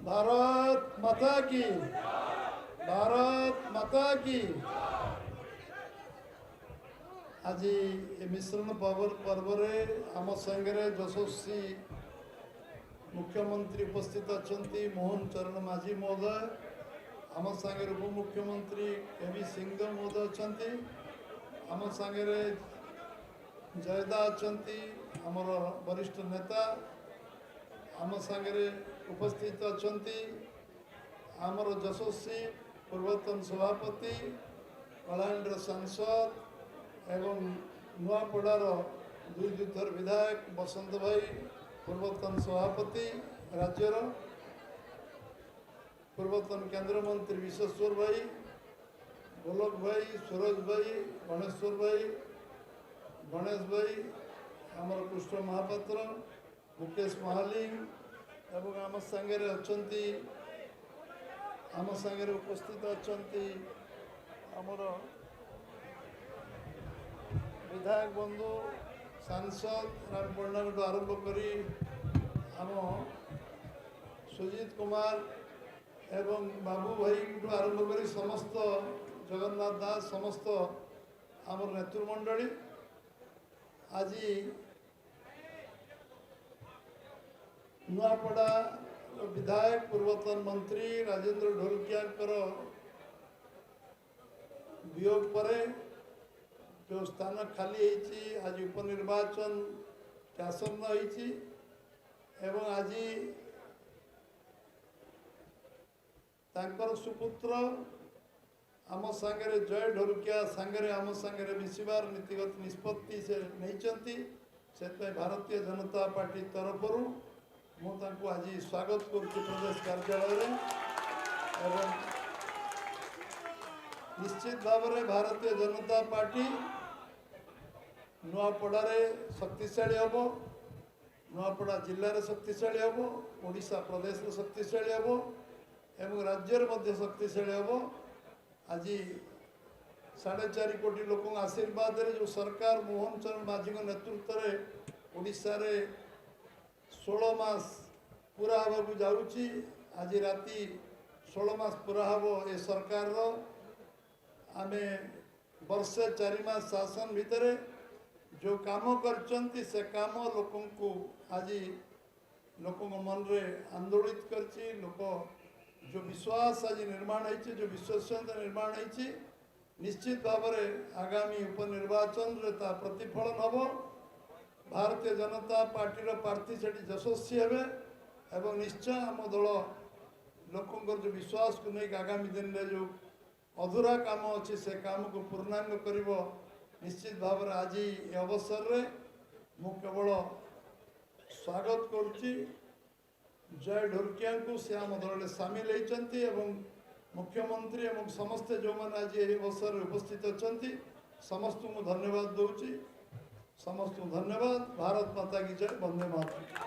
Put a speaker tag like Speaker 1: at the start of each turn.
Speaker 1: भारत माता की, भारत माता की। आज ए मिश्रण पर्व आम संगे यशस्वी मुख्यमंत्री उपस्थित अच्छा मोहन चरण माझी महोदय, आम सागर उप मुख्यमंत्री के सिंह महोदय अच्छा, आम सागर जयदा अच्छा आमर वरिष्ठ नेता, आम सागर उपस्थित अच्छा आमर यशस्वी पूर्वतन सभापति कलाहांडीर सांसद एवं नुआपड़ार दुई थर विधायक बसंत भाई पूर्वतन सभापति राज्यर, पूर्वतन केंद्र मंत्री विश्वेश्वर भाई, गोलक भाई, सूरज भाई, गणेश्वर भाई, गणेश भाई, आमर कृष्ण महापात्र, मुकेश महालिंग एवं आम सागे आम सागे उपस्थित अच्छा आमर विधायक बंधु सांसद राम पट्टनायक आरंभ करी आम सुजीत कुमार एवं बाबू भाई आरंभ करी समस्त जगन्नाथ दास समस्त आमर नेतृमंडली आज नुआपड़ा विधायक पूर्वतन मंत्री राजेंद्र ढोलकिया वियोग पर जो स्थान खाली होती आज उपनिर्वाचन आसन्न होती एवं आज तांकर सुपुत्र आम सागरे जय ढोलकिया सागरे आम सागरे मिशिबार नीतिगत निष्पत्ति से नहीं भारतीय जनता पार्टी तरफ मुझे आज स्वागत करुच्ची प्रदेश कार्यालय एवं निश्चित भाव में भारतीय जनता पार्टी नुआपड़े शक्तिशाली हम, नुआपड़ा जिले में शक्तिशाली हम, ओडिशा प्रदेश में शक्तिशाली हम एवं राज्यर मध्य शक्तिशाली हम। आज 4.5 कोटी लोक आशीर्वाद जो सरकार मोहन चरण माझी नेतृत्व में ओडिशा रे 16 मास पूरा हवा जाऊँगी। आज राति 16 मास पूरा हम ए सरकार आमे वर्षे 4 मास शासन भितर जो काम करचंती से काम लोक आज लोक मन रे आंदोलित करची। लोक जो विश्वास आज निर्माण होती, जो विश्वसनीयता निर्माण होती, निश्चित भाव में आगामी उपनिर्वाचन रे ता प्रतिफलन हम। भारतीय जनता पार्टी प्रार्थी से यशस्वी हे एवं निश्चय आम दल लोकंर जो विश्वास को नहीं आगामी दिन में जो अधूरा काम अच्छी से काम को पूर्णांग कर निश्चित भाव में आज ये अवसर रे मु केवल स्वागत करुच्ची जय ढोलकिया को से आम दल सामिल होती मुख्यमंत्री एवं समस्ते जो मैंने आज ये अवसर उपस्थित अच्छा समस्त को धन्यवाद दूची। समस्त धन्यवाद। भारत माता की जय। वंदे मातरम।